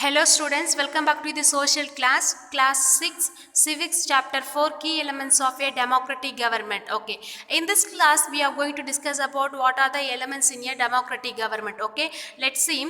Hello students, welcome back to the social class 6, civics chapter 4, key elements of a democratic government. Okay, in this class we are going to discuss about what are the elements in a democratic government. Okay, let's see.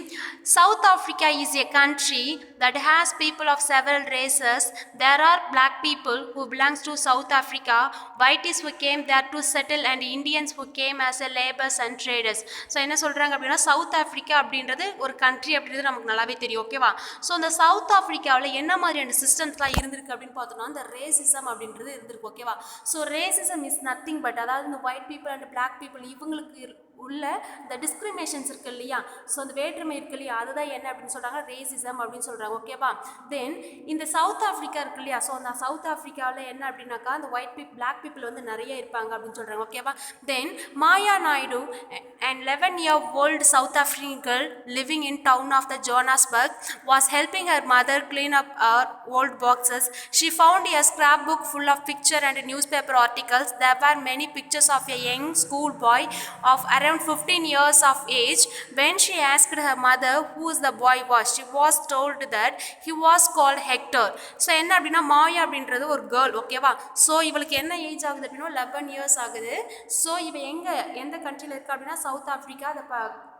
South Africa is a country that has people of several races. There are black people who belongs to South Africa, whites who came there to settle, and Indians who came as a laborers and traders. So என்ன சொல்றாங்க அப்படின்னா south Africa அப்படின்றது ஒரு country அப்படின்றது நமக்கு நல்லாவே தெரியும். ஓகேவா? ஸோ இந்த சவுத் ஆப்பிரிக்காவில் என்ன மாதிரியான சிஸ்டம்ஸ்லாம் இருந்திருக்கு அப்படின்னு பார்த்தோம்னா இந்த ரேசிசம் அப்படின்றது இருந்திருக்கு. ஓகேவா? So racism is nothing but அதாவது இந்த white people and black people இவங்களுக்கு உள்ள இந்த டிஸ்கிரிமினேஷன்ஸ் இருக்கு இல்லையா, ஸோ அந்த வேற்றுமை இருக்கு இல்லையா, அதுதான் என்ன அப்படின்னு சொல்கிறாங்க, ரேசிசம் அப்படின்னு சொல்கிறாங்க. ஓகேவா? தென் இந்த சவுத் ஆஃப்ரிக்கா இருக்கு இல்லையா, ஸோ அந்த சவுத் ஆஃப்ரிக்காவில் என்ன அப்படின்னாக்கா அந்த ஒயிட் பீப்புள் பிளாக் பீப்புள் வந்து நிறைய இருப்பாங்க அப்படின்னு சொல்கிறாங்க. ஓகேவா? தென் மாயா Naidu an 11-year-old South African girl living in town of the Johannesburg was helping her mother clean up her old boxes. She found a scrapbook full of picture and newspaper articles. There were many pictures of a young schoolboy of around 15 years of age. When she asked her mother who the boy was, she was told that he was called Hector. So என்ன அப்படின்னா மாயா அப்படின்றது ஒரு girl. ஓகேவா? So இவளுக்கு என்ன age ஆகுது அப்படின்னா 11 years ஆகுது. ஸோ இவ எந்த கண்ட்ரியில் இருக்கா அப்படின்னா சவுத் ஆஃப்ரிக்கா. அந்த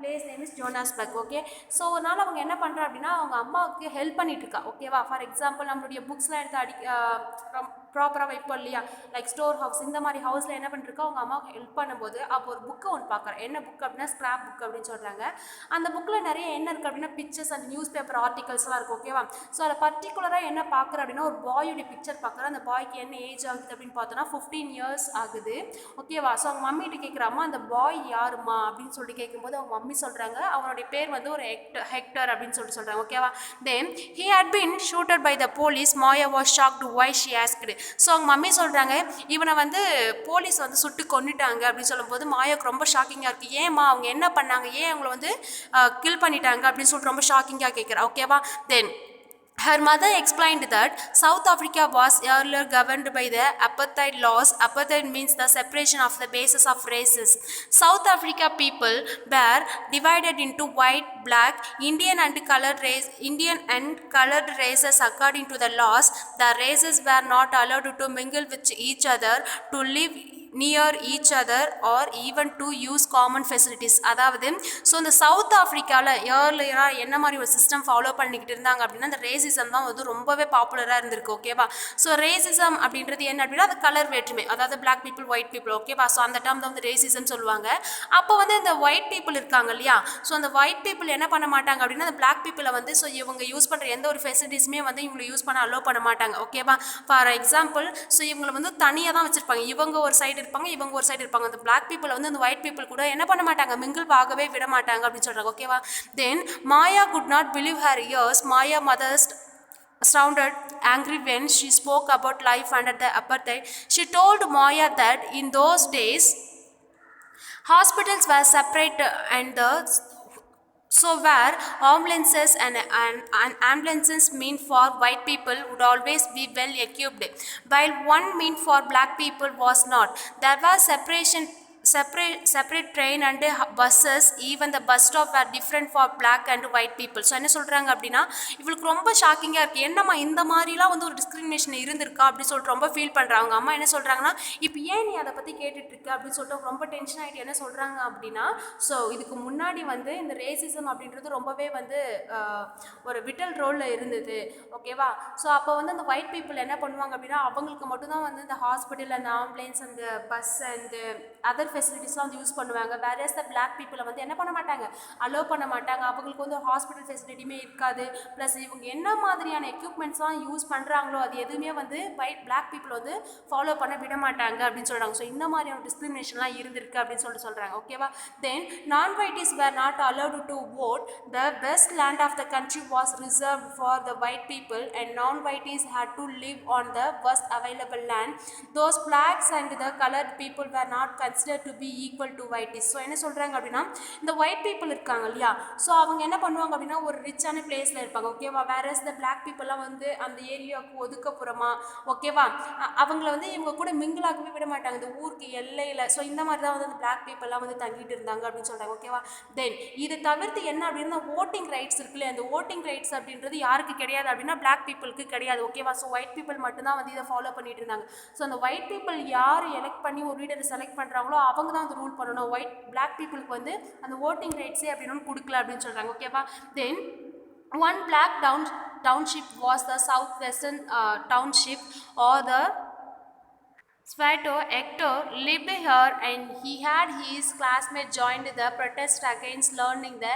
place name is Johannesburg. Okay, so அதனால் அவங்க என்ன பண்ணுறா அப்படின்னா அவங்க அம்மாவுக்கு ஹெல்ப் பண்ணிட்டு இருக்கா. ஓகேவா? ஃபார் எக்ஸாம்பிள் நம்மளுடைய புக்ஸ்லாம் எடுத்து ப்ராப்பராக வைப்போம் இல்லையா, லைக் ஸ்டோர் ஹவுஸ் இந்த மாதிரி ஹவுஸில் என்ன பண்ணிருக்கா அவங்க அம்மாவுக்கு ஹெல்ப் பண்ணும்போது அப்போ ஒரு புக்கை ஒன்று பார்க்குறேன். என்ன புக் அப்படின்னா ஸ்கிராப் புக் அப்படின்னு சொல்கிறாங்க. அந்த புக்கில் நிறைய என்ன இருக்குது அப்படின்னா பிக்சர்ஸ் அண்ட் நியூஸ் பேப்பர் ஆர்டிகல்ஸ்லாம் இருக்குது. ஓகேவா? ஸோ அதை பர்டிகுலராக என்ன பார்க்குறேன் அப்படின்னா ஒரு பாயோடைய பிக்சர் பார்க்குறேன். அந்த பாய்க்கு என்ன ஏஜ் ஆகுது அப்படின்னு பார்த்தோன்னா 15 இயர்ஸ் ஆகுது. ஓகேவா? ஸோ அவங்க மம்மிகிட்ட கேட்குறாமா அந்த பாய் யாருமா அப்படின்னு சொல்லிட்டு கேட்கும்போது அவங்க மம்மி சொல்கிறாங்க அவனுடைய பேர் வந்து ஒரு ஹெக்டர் அப்படின்னு சொல்லிட்டு சொல்கிறாங்க. ஓகேவா? தென் he had been shooted by the police. Maya was shocked why she asked. So அவங்க மம்மி சொல்கிறாங்க இவனை வந்து போலீஸ் வந்து சுட்டு கொண்டுட்டாங்க அப்படின்னு சொல்லும்போது மாயாவுக்கு ரொம்ப ஷாக்கிங்காக இருக்குது. ஏம்மா அவங்க என்ன பண்ணாங்க, ஏன் அவங்கள வந்து கில் பண்ணிட்டாங்க அப்படின்னு சொல்லிட்டு ரொம்ப ஷாக்கிங்காக கேட்குறா. ஓகேவா? தென் her mother explained that South Africa was earlier governed by the apartheid laws. Apartheid means the separation of the basis of races. South Africa people were divided into white, black, Indian and colored races according to the laws. The races were not allowed to mingle with each other, to live near each other or even to use common facilities. அதாவது so இந்த south ஆஃப்ரிக்காவில் ஏர்லியராக என்ன மாதிரி ஒரு system follow பண்ணிக்கிட்டு இருந்தாங்க அப்படின்னா இந்த racism தான் வந்து ரொம்பவே பாப்புலராக இருந்திருக்கு. ஓகேவா? ஸோ ரேசிசம் அப்படின்றது என்ன அப்படின்னா அது கலர் வேற்றுமை, அதாவது பிளாக் பீப்புள் ஒயிட் பீப்புள். ஓகேவா? ஸோ அந்த டேர்ம் தான் வந்து ரேசிசம் சொல்லுவாங்க. அப்போ வந்து இந்த ஒயிட் பீப்புள் இருக்காங்க இல்லையா, ஸோ அந்த ஒயிட் பீப்புள் என்ன பண்ண மாட்டாங்க அப்படின்னா அந்த பிளாக் பீப்புளை வந்து ஸோ இவங்க யூஸ் பண்ணுற எந்த ஒரு ஃபெசிலிட்டிஸுமே வந்து இவங்களை யூஸ் பண்ண அலோவ் பண்ண மாட்டாங்க. ஓகேவா? ஃபார் எக்ஸாம்பிள் ஸோ இவங்களை வந்து தனியாக தான் வச்சுருப்பாங்க. இவங்க ஒரு சைடு இருப்பாங்க, இவங்க ஒரு சைடு இருப்பாங்க. அந்த பிளாக் பீப்புள் வந்து அந்த ஒயிட் பீப்புள் கூட என்ன பண்ண மாட்டாங்க, மிங்கிள் ஆகவே விட மாட்டாங்க அப்படின்னு சொல்றாங்க. ஓகேவா? தென் மாயா could not believe her ears. Maya mother sounded angry when she spoke about life under the apartheid. She told Maya that in those days hospitals were separate and the so where ambulances and ambulances meant for white people would always be well equipped, while one meant for black people was not. There was separate train and buses. Even the bus stop were different for black and white people. So என்ன சொல்கிறாங்க அப்படின்னா இவளுக்கு ரொம்ப ஷாக்கிங்காக இருக்குது. என்னம்மா இந்த மாதிரிலாம் வந்து ஒரு டிஸ்கிரிமினேஷன் இருந்திருக்கா அப்படின்னு சொல்லிட்டு ரொம்ப ஃபீல் பண்ணுறாங்க. அம்மா என்ன சொல்கிறாங்கன்னா இப்போ ஏன் நீ அதை பற்றி கேட்டுட்ருக்க அப்படின்னு சொல்லிட்டு ரொம்ப டென்ஷன் ஆகிட்டு என்ன சொல்கிறாங்க அப்படின்னா ஸோ இதுக்கு முன்னாடி வந்து இந்த ரேசிசம் அப்படின்றது ரொம்பவே வந்து ஒரு விட்டல் ரோலில் இருந்தது. ஓகேவா? ஸோ அப்போ வந்து அந்த ஒயிட் பீப்புள் என்ன பண்ணுவாங்க அப்படின்னா அவங்களுக்கு மட்டும்தான் வந்து இந்த ஹாஸ்பிட்டல் அந்த ஆம்புலன்ஸ் அந்த பஸ் அண்ட் அதர் ஃபெசிலிட்டிஸ்லாம் வந்து யூஸ் பண்ணுவாங்க. வேறஸ் த பிளாக் பீப்புளை வந்து என்ன பண்ண மாட்டாங்க, அலோவ் பண்ண மாட்டாங்க. அவங்களுக்கு வந்து ஹாஸ்பிட்டல் ஃபெசிலிட்டியுமே இருக்காது. ப்ளஸ் இவங்க என்ன மாதிரியான எக்யூப்மெண்ட்ஸ்லாம் யூஸ் பண்ணுறாங்களோ அது எதுவுமே வந்து பிளாக் பீப்புள் வந்து ஃபாலோ பண்ண விட மாட்டாங்க அப்படின்னு சொல்கிறாங்க. ஸோ இந்த மாதிரியான டிஸ்கிரிமினேஷன்லாம் இருந்திருக்கு அப்படின்னு சொல்லிட்டு சொல்கிறாங்க. ஓகேவா? தென் நான் whites were not allowed to vote. The best land of the country was reserved for the white people and non-whites had to live on the worst available land. Those blacks and the colored people were not considered to be equal to whites. So என்ன சொல்கிறாங்க அப்படின்னா இந்த white people இருக்காங்க இல்லையா, so அவங்க என்ன பண்ணுவாங்க அப்படின்னா ஒரு ரிச்சான பிளேஸில் இருப்பாங்க ஓகேவா. வேற இந்த பிளாக் பீப்புளெலாம் வந்து அந்த ஏரியாவுக்கு ஒதுக்கப்புறமா ஓகேவா அவங்கள வந்து இவங்க கூட மிங்கிளாகவே விட மாட்டாங்க இந்த ஊருக்கு எல்லையில். ஸோ இந்த மாதிரி தான் வந்து அந்த பிளாக் பீப்புளெலாம் வந்து தங்கிட்டு இருந்தாங்க அப்படின்னு சொல்கிறாங்க ஓகேவா. தென் இது தவிர்த்து என்ன அப்படின்னா ஓட்டிங் ரைட்ஸ் இருக்குல்ல, அந்த ஓட்டிங் ரைட்ஸ் அப்படின்றது யாருக்கு கிடையாது அப்படின்னா பிளாக் பீப்புளுக்கு கிடையாது ஓகேவா. ஸோ ஒயிட் பீப்புள் மட்டும்தான் வந்து இதை ஃபாலோ பண்ணிட்டு இருந்தாங்க. ஸோ அந்த ஒயிட் பீப்புள் யார் எலெக்ட் பண்ணி ஒரு லீடரை செலக்ட் பண்ணுறாங்களோ அவங்க தான் வந்து ரூல் பண்ணணும். பிளாக் பீப்புளுக்கு வந்து அந்த ஓட்டிங் ரைட்ஸே அப்படின்னு கொடுக்கல அப்படின்னு சொல்கிறாங்க ஓகேவா. தென் one black township was the southwestern township or the Svato Hector lived here and he had his classmates joined the protest against learning the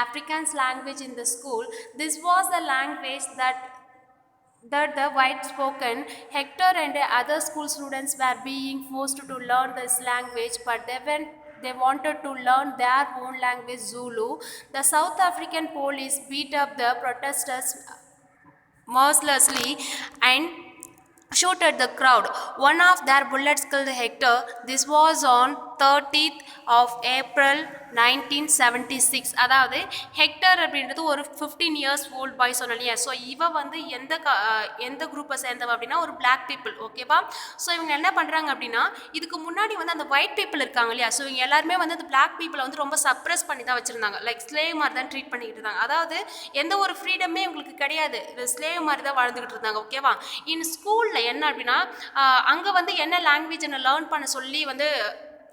Afrikaans language in the school. This was the language that the white spoken. Hector and other school students were being forced to learn this language, but they wanted to learn their own language, Zulu. The South African police beat up the protesters mercilessly and shoot at the crowd. One of their bullets killed Hector. This was on 30th of April 1976. அதாவது hectare அப்படின்றது ஒரு 15 years old பாய் சொன்னலையா. So இவ வந்து எந்த குரூப்பை சேர்ந்தவ அப்படின்னா ஒரு black people ஓகேவா. ஸோ இவங்க என்ன பண்ணுறாங்க அப்படின்னா இதுக்கு முன்னாடி வந்து அந்த ஒயிட் பீப்புள் இருக்காங்க இல்லையா, ஸோ இவங்க எல்லாருமே வந்து அந்த பிளாக் பீப்புளை வந்து ரொம்ப சப்ரெஸ் பண்ணி தான் வச்சுருந்தாங்க. லைக் ஸ்லேவ் மாதிரி தான் ட்ரீட் பண்ணிக்கிட்டு இருந்தாங்க. அதாவது எந்த ஒரு ஃப்ரீடமே உங்களுக்கு கிடையாது, ஸ்லேவ் மாதிரி தான் வாழ்ந்துக்கிட்டு இருந்தாங்க ஓகேவா. இன் ஸ்கூலில் என்ன அப்படின்னா அங்கே வந்து என்ன லாங்குவேஜை லேர்ன் பண்ண சொல்லி வந்து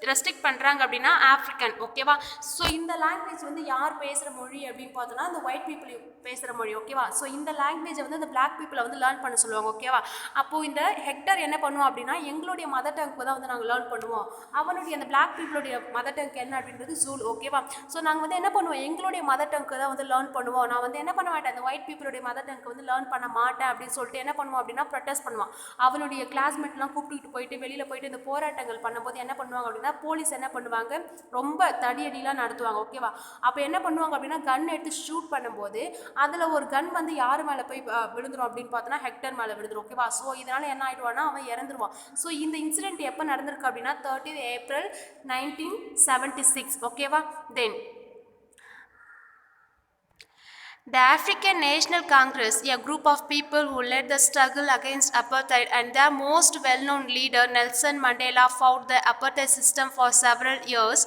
ரெஸ்ட்ரிக்ட் பண்ணுறாங்க அப்படின்னா ஆஃப்ரிக்கன் ஓகேவா. ஸோ இந்த லாங்குவேஜ் வந்து யார் பேசுகிற மொழி அப்படின்னு பார்த்தோன்னா இந்த ஒயிட் பீப்புள் பேசுகிற மொழி ஓகேவா. ஸோ இந்த லாங்குவேஜை வந்து இந்த பிளாக் பீப்புளை வந்து லேர்ன் பண்ண சொல்லுவாங்க ஓகேவா. அப்போது இந்த ஹெக்டர் என்ன பண்ணுவோம் அப்படின்னா எங்களுடைய மதர் டங்க்கு தான் வந்து நாங்கள் லேர்ன் பண்ணுவோம். அவனுடைய அந்த பிளாக் பீப்புளுடைய மதர் டங்க் என்ன அப்படின்றது ஜூல் ஓகேவா. ஸோ நாங்கள் வந்து என்ன பண்ணுவோம் எங்களுடைய மதர் டங்க்கு தான் வந்து லேர்ன் பண்ணுவோம். நான் வந்து என்ன பண்ண மாட்டேன் அந்த ஒயிட் பீப்புளுடைய மதர் டங்க்கு வந்து லேர்ன் பண்ண மாட்டேன் அப்படின்னு சொல்லிட்டு என்ன பண்ணுவோம் அப்படின்னா ப்ரொட்டஸ்ட் பண்ணுவான். அவனுடைய கிளாஸ்மேட்லாம் கூப்பிட்டுட்டு போயிட்டு வெளியில் போயிட்டு இந்த போராட்டங்கள் பண்ணும்போது என்ன பண்ணுவாங்க அப்படின்னா போலீஸ் என்ன பண்ணுவாங்க ரொம்ப தடியடிலாம் நடத்துவாங்க ஓகேவா. அப்போ என்ன பண்ணுவாங்க அப்படின்னா கன் எடுத்து ஷூட் பண்ணும்போது அதில் ஒரு கன் வந்து யார் மேலே போய் விழுந்துரும் அப்படின்னு பார்த்தோன்னா ஹெக்டர் மேலே விழுந்துரும் ஓகேவா. ஸோ இதனால் என்ன ஆகிடுவான்னா அவன் இறந்துருவான். ஸோ இந்த இன்சிடென்ட் எப்போ நடந்திருக்கு அப்படின்னா 30th April 1976 ஓகேவா. தென் the African National Congress, a group of people who led the struggle against apartheid, and their most well-known leader Nelson Mandela fought the apartheid system for several years.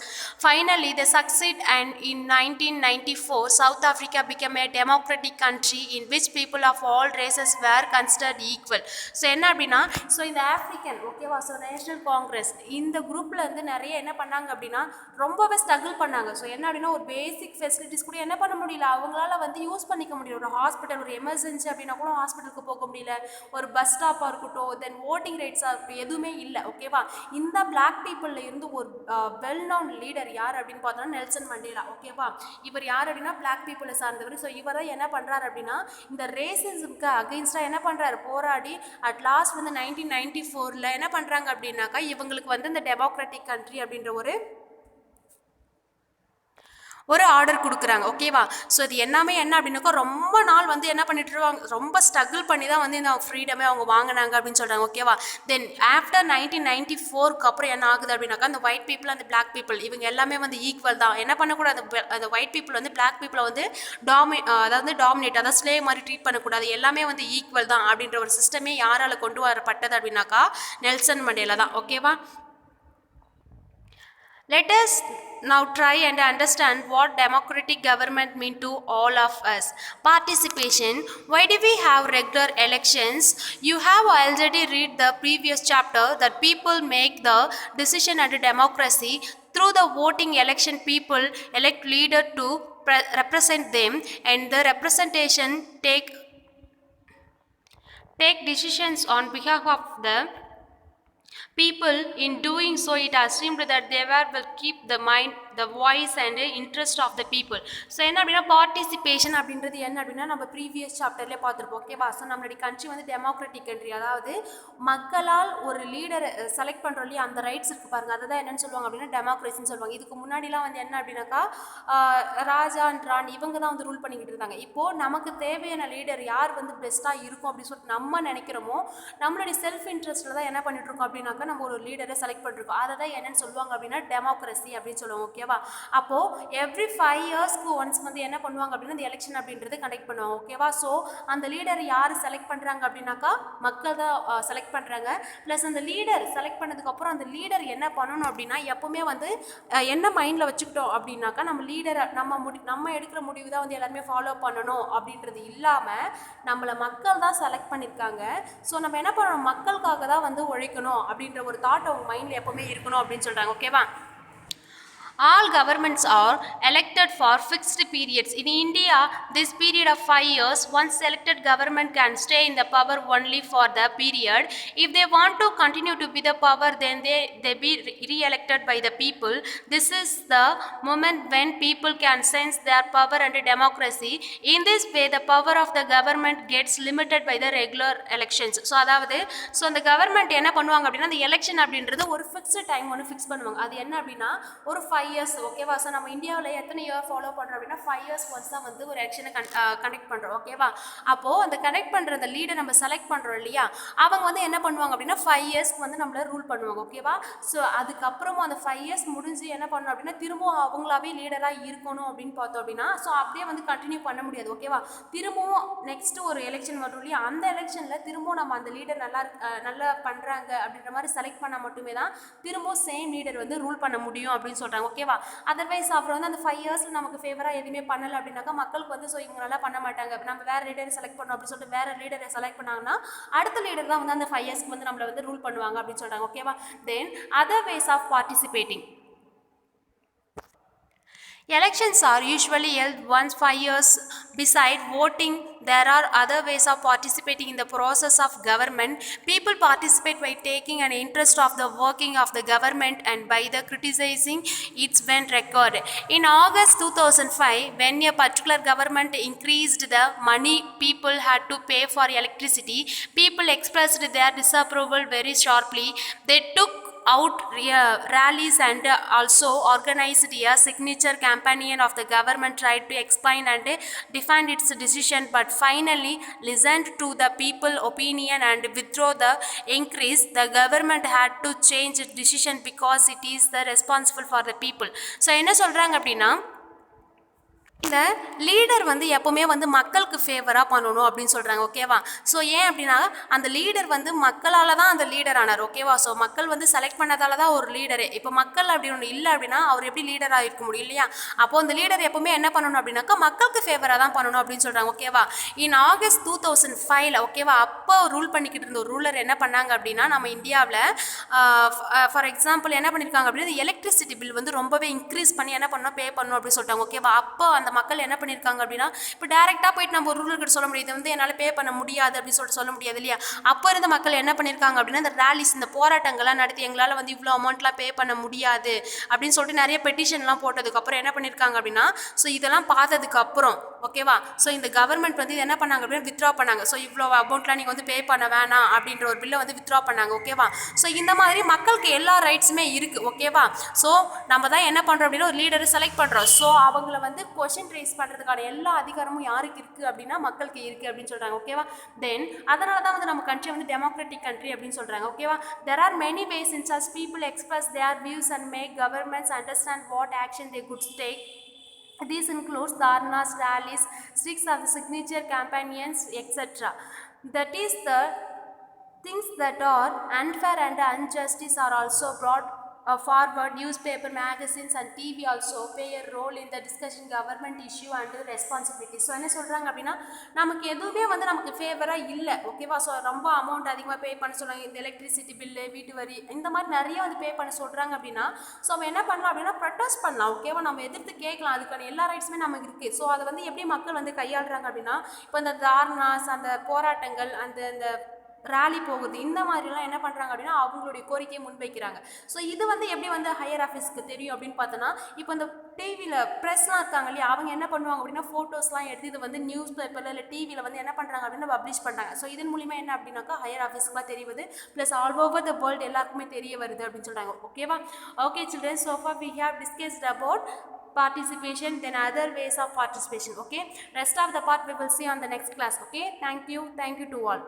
Finally, they succeeded, and in 1994, South Africa became a democratic country in which people of all races were considered equal. So என்ன அப்படின்னா so இந்த African ஓகேவா so national Congress இந்த குரூப்பில் வந்து நிறைய என்ன பண்ணாங்க அப்படின்னா ரொம்பவே ஸ்ட்ரகிள் பண்ணாங்க. ஸோ என்ன அப்படின்னா ஒரு பேசிக் ஃபெசிலிட்டிஸ் கூட என்ன பண்ண முடியல, அவங்களால வந்து யூஸ் பண்ணிக்க முடியல. ஒரு ஹாஸ்பிட்டல் ஒரு எமர்ஜென்சி அப்படின்னா கூட ஹாஸ்பிட்டலுக்கு போக முடியல, ஒரு பஸ் ஸ்டாப்பாக இருக்கட்டும், தென் ஓட்டிங் ரைட்ஸாக இருக்கட்டும், எதுவுமே இல்லை ஓகேவா. இந்த பிளாக் பீப்புளில் இருந்து ஒரு வெல் நோன் லீடர் யார் அப்படின்னு பார்த்தோம்னா நெல்சன் மண்டேலா ஓகேவா. இவர் யார் அப்படின்னா பிளாக் பீப்புளை சார்ந்தவர். ஸோ இவர் தான் என்ன பண்ணுறாரு அப்படின்னா இந்த ரேசிசம்க்கு அகெயின்ஸ்டாக என்ன பண்ணுறாரு போராடி அட் லாஸ்ட் வந்து 1994 என்ன பண்ணுறாங்க அப்படின்னாக்கா இவங்களுக்கு வந்து இந்த டெமோக்ராட்டிக் கண்ட்ரி அப்படின்ற ஒரு ஆர்டர் கொடுக்குறாங்க ஓகேவா. ஸோ இது எல்லாமே என்ன அப்படின்னாக்கா ரொம்ப நாள் வந்து என்ன பண்ணிட்டு இருவாங்க ரொம்ப ஸ்ட்ரகிள் பண்ணி தான் வந்து இந்த ஃப்ரீடமே அவங்க வாங்கினாங்க அப்படின்னு சொல்கிறாங்க ஓகேவா. தென் ஆஃப்டர் 1994 அப்புறம் என்ன ஆகுது அப்படின்னாக்கா அந்த ஒயிட் பீப்புள் அந்த பிளாக் பீப்புள் இவங்க எல்லாமே வந்து ஈக்குவல் தான். என்ன பண்ணக்கூடாது அந்த ஒயிட் பீப்புள் வந்து பிளாக் பீப்புளை வந்து டாமினேட் அதாவது ஸ்லேவ் மாதிரி ட்ரீட் பண்ணக்கூடாது, எல்லாமே வந்து ஈக்குவல் தான் அப்படின்ற ஒரு சிஸ்டமே யாரால் கொண்டு வரப்பட்டது அப்படின்னாக்கா நெல்சன் மண்டேலா தான் ஓகேவா. Let us now try and understand what democratic government mean to all of us. Participation. Why do we have regular elections? You have already read the previous chapter that people make the decision under democracy. Through the voting election, people elect leader to represent them, and the representation take decisions on behalf of the people. In doing so, it assumed that they will keep the mind the voice and interest of the people. So என்ன அப்படின்னா participation அப்படின்றது என்ன அப்படின்னா நம்ம previous சாப்டர்லேயே பார்த்துருப்போம். ஓகேவா? So நம்மளுடைய country வந்து டெமோக்ராட்டிக் கண்ட்ரி, அதாவது மக்களால் ஒரு லீடரை செலக்ட் பண்ணுறோம் இல்லையா, அந்த ரைட்ஸ் இருக்குது பாருங்கள், அதுதான் என்னென்னு சொல்லுவாங்க அப்படின்னா டெமோக்ரஸின்னு சொல்லுவாங்க. இதுக்கு முன்னாடிலாம் வந்து என்ன அப்படின்னாக்கா ராஜா அண்ட் ராணி இவங்க தான் வந்து ரூல் பண்ணிக்கிட்டு இருந்தாங்க. இப்போது நமக்கு தேவையான லீடர் யார் வந்து பெஸ்ட்டாக இருக்கும் அப்படின்னு சொல்லிட்டு நம்ம நினைக்கிறோமோ, நம்மளுடைய செல்ஃப் இன்ட்ரெஸ்ட்டில் தான் என்ன பண்ணிட்டுருக்கோம் அப்படின்னாக்கா நம்ம ஒரு லீடரை செலக்ட் பண்ணிருக்கோம். அதை தான் என்னென்னு சொல்லுவாங்க அப்படின்னா டெமோக்ரஸி அப்படின்னு சொல்லுவாங்க. ஓகேவா? அப்போது எவ்ரி 5 இயர்ஸ்க்கு ஒன்ஸ் வந்து என்ன பண்ணுவாங்க அப்படின்னா இந்த எலெக்ஷன் அப்படின்றது கண்டக்ட் பண்ணுவாங்க. ஓகேவா? ஸோ அந்த லீடர் யார் செலக்ட் பண்ணுறாங்க அப்படின்னாக்கா மக்கள் தான் செலக்ட் பண்ணுறாங்க. ப்ளஸ் அந்த லீடர் செலக்ட் பண்ணதுக்கப்புறம் அந்த லீடர் என்ன பண்ணணும் அப்படின்னா எப்போவுமே வந்து என்ன மைண்டில் வச்சுக்கிட்டோம் அப்படின்னாக்கா நம்ம லீடரை நம்ம எடுக்கிற முடிவு தான் வந்து எல்லாருமே ஃபாலோ பண்ணணும் அப்படின்றது இல்லாமல் நம்மளை மக்கள் தான் செலக்ட் பண்ணியிருக்காங்க. ஸோ நம்ம என்ன பண்ணணும், மக்களுக்காக தான் வந்து உழைக்கணும் அப்படின்ற ஒரு தாட் அவங்க மைண்டில் எப்போவுமே இருக்கணும் அப்படின்னு சொல்கிறாங்க. ஓகேவா? All governments are elected for fixed periods. In India, this period of 5 years, once elected government can stay in the power only for the period. If they want to continue to be the power, then they be re-elected by the people. This is the moment when people can sense their power and democracy. In this way, the power of the government gets limited by the regular elections. So அதாவது அந்த government என்ன பண்ணுவாங்க அப்படின்னா அந்த election அப்படின்றது ஒரு fixed time ஒன்று fix பண்ணுவாங்க. அது என்ன அப்படின்னா ஒரு 5 இயர்ஸ். ஓகேவா? ஸோ நம்ம இந்தியாவில் எத்தனை இயர் ஃபாலோ பண்ணுறோம் அப்படின்னா 5 இயர்ஸ் ஒன்ஸ் தான் வந்து ஒரு எலெக்ஷனை கண்டக்ட் பண்ணுறோம். ஓகேவா? அப்போது அந்த கண்டக்ட் பண்ணுற அந்த லீடர் நம்ம செலக்ட் பண்ணுறோம் இல்லையா, அவங்க வந்து என்ன பண்ணுவாங்க அப்படின்னா 5 இயர்ஸ்க்கு வந்து நம்மளை ரூல் பண்ணுவாங்க. ஓகேவா? ஸோ அதுக்கப்புறமும் அந்த 5 இயர்ஸ் முடிஞ்சு என்ன பண்ணணும் அப்படின்னா திரும்பவும் அவங்களாவே லீடராக இருக்கணும் அப்படின்னு பார்த்தோம் அப்படின்னா ஸோ அப்படியே வந்து கண்டினியூ பண்ண முடியாது. ஓகேவா? திரும்பவும் நெக்ஸ்ட்டு ஒரு எலெக்ஷன் வரும் இல்லையா, அந்த எலெக்ஷனில் திரும்பவும் நம்ம அந்த லீடர் நல்லா பண்ணுறாங்க அப்படின்ற மாதிரி செலக்ட் பண்ணால் மட்டுமே தான் திரும்பவும் சேம் லீடர் வந்து ரூல் பண்ண முடியும் அப்படின்னு சொல்கிறாங்க. ஓகேவா? அதர்வைஸ் அப்புறம் வந்து அந்த 5 இயர்ஸில் நமக்கு ஃபேவராக எதுவுமே பண்ணலை அப்படின்னாக்கா மக்களுக்கு வந்து ஸோ இவங்க நல்லா பண்ண மாட்டாங்க, நம்ம வேறு லீடரை செலக்ட் பண்ணோம் அப்படின்னு சொல்லிட்டு வேறு லீடரை செலக்ட் பண்ணாங்கன்னா அடுத்த லீடர் தான் வந்து அந்த 5 இயர்ஸ்க்கு வந்து நம்மளை வந்து ரூல் பண்ணுவாங்க அப்படின்னு சொல்கிறாங்க. ஓகேவா? Then other ways of participating. Elections are usually held once 5 years. Besides voting, there are other ways of participating in the process of government. People participate by taking an interest of the working of the government and by the criticizing its when record. In August 2005, when a particular government increased the money people had to pay for electricity, people expressed their disapproval very sharply. They took out rallies and also organized a signature campaign of the government tried to explain and defend its decision, but finally listened to the people opinion and withdraw the increase. The government had to change its decision because it is the responsible for the people. So என்ன சொல்றாங்க அப்படின்னா இந்த leader வந்து எப்போவுமே வந்து மக்களுக்கு ஃபேவராக பண்ணணும் அப்படின்னு சொல்கிறாங்க. ஓகேவா? ஸோ ஏன் அப்படின்னா அந்த லீடர் வந்து மக்களால் தான் அந்த லீடர் ஆனார். ஓகேவா? ஸோ மக்கள் வந்து செலக்ட் பண்ணதால தான் ஒரு லீடரு. இப்போ மக்கள் அப்படி ஒன்று இல்லை அப்படின்னா அவர் எப்படி லீடராக இருக்க முடியும் இல்லையா? அப்போது அந்த லீடர் எப்போவுமே என்ன பண்ணணும் அப்படின்னாக்கா மக்களுக்கு ஃபேவராக தான் பண்ணணும் அப்படின்னு சொல்கிறாங்க. ஓகேவா? இன் ஆகஸ்ட் 2005 ஓகேவா, அப்போ ரூல் பண்ணிக்கிட்டு இருந்த ஒரு ரூலர் என்ன பண்ணாங்க அப்படின்னா நம்ம இந்தியாவில் ஃபார் எக்ஸாம்பிள் என்ன பண்ணியிருக்காங்க அப்படின்னா எலக்ட்ரிசிட்டி பில் வந்து ரொம்பவே இன்க்ரீஸ் பண்ணி என்ன பண்ணணும் பே பண்ணணும் அப்படின்னு சொல்லிட்டாங்க. ஓகேவா? அப்போ அந்த மக்கள் என்ன பண்ணியிருக்காங்க அப்படின்னா இப்போ டேரெக்டாக போயிட்டு நம்ம ஒரு ரூலர்கிட்ட சொல்ல முடியாது, வந்து என்னால் பே பண்ண முடியாது அப்படின்னு சொல்ல முடியாது இல்லையா? அப்போ இருந்த மக்கள் என்ன பண்ணியிருக்காங்க அப்படின்னா இந்த ரேலிஸ் இந்த போராட்டங்கள்லாம் நடத்தி எங்களால் வந்து இவ்வளோ அமௌண்ட்லாம் பே பண்ண முடியாது அப்படின்னு சொல்லிட்டு நிறைய பெட்டிஷன்லாம் போட்டதுக்கப்புறம் என்ன பண்ணியிருக்காங்க அப்படின்னா ஸோ இதெல்லாம் பார்த்ததுக்கப்புறம் ஓகேவா, ஸோ இந்த கவர்மெண்ட் வந்து என்ன பண்ணாங்க அப்படின்னா வித்ட்ரா பண்ணாங்க. ஸோ இவ்வளோ அமௌண்ட்லாம் நீங்கள் வந்து பே பண்ண வேணாம் அப்படின்ற ஒரு பில்லை வந்து வித்ட்ரா பண்ணாங்க. ஓகேவா? ஸோ இந்த மாதிரி மக்களுக்கு எல்லா ரைட்ஸுமே இருக்குது. ஓகேவா? ஸோ நம்ம தான் என்ன பண்ணுறோம் அப்படின்னா ஒரு லீடரை செலக்ட் பண்ணுறோம். ஸோ அவங்கள வந்து கொஷின் ரைஸ் பண்ணுறதுக்கான எல்லா அதிகாரமும் யாருக்கு இருக்குது அப்படின்னா மக்களுக்கு இருக்குது அப்படின்னு சொல்கிறாங்க. ஓகேவா? தென் அதனால தான் வந்து நம்ம கண்ட்ரி வந்து டெமோக்ராட்டிக் கண்ட்ரி அப்படின்னு சொல்கிறாங்க. ஓகேவா? There are many ways in such people express their views and make governments understand what action they could take. This includes dharnas, rallies, streaks of the signature campaigns, etc. That is the things that are unfair and injustice are also brought forward. Newspaper, magazines and TV also play a role in the discussion government issue and responsibility. So என்ன சொல்கிறாங்க அப்படின்னா நமக்கு எதுவுமே வந்து நமக்கு ஃபேவராக இல்லை. ஓகேவா? ஸோ ரொம்ப அமௌண்ட் அதிகமாக பே பண்ண சொல்கிறாங்க. இந்த எலக்ட்ரிசிட்டி பில்லு, வீட்டு வரி, இந்த மாதிரி நிறைய வந்து பே பண்ண சொல்கிறாங்க அப்படின்னா ஸோ நம்ம என்ன பண்ணலாம் அப்படின்னா ப்ரொட்டஸ்ட் பண்ணலாம். ஓகேவா? நம்ம எதிர்த்து கேட்கலாம். அதுக்கான எல்லா ரைட்ஸுமே நமக்கு இருக்குது. ஸோ அதை வந்து எப்படி மக்கள் வந்து கையாளுறாங்க அப்படின்னா இப்போ இந்த தார்னாஸ், அந்த போராட்டங்கள், அந்த ராலி போகுது, இந்த மாதிரிலாம் என்ன பண்ணுறாங்க அப்படின்னா அவங்களுடைய கோரிக்கையை முன்வைக்கிறாங்க. ஸோ இது வந்து எப்படி வந்து ஹையர் ஆஃபீஸ்க்கு தெரியும் அப்படின்னு பார்த்தோன்னா, இப்போ இந்த டிவியில் ப்ரெஸ்லாம் இருக்காங்க இல்லையா, அவங்க என்ன பண்ணுவாங்க அப்படின்னா ஃபோட்டோஸ்லாம் எடுத்து இது வந்து நியூஸ் பேப்பரில் இல்லை டிவியில் வந்து என்ன பண்ணுறாங்க அப்படின்னா பப்ளிஷ் பண்ணுறாங்க. ஸோ இதன் மூலிமா என்ன அப்படின்னாக்கா ஹையர் ஆஃபீஸ்க்குலாம் தெரியுது, plus all over the world எல்லாருக்குமே தெரிய வருது அப்படின்னு சொல்கிறாங்க. ஓகேவா? Okay children, so far we have discussed about participation, then other ways of participation. Okay, rest of the part we will see on the next class. Okay, thank you to all.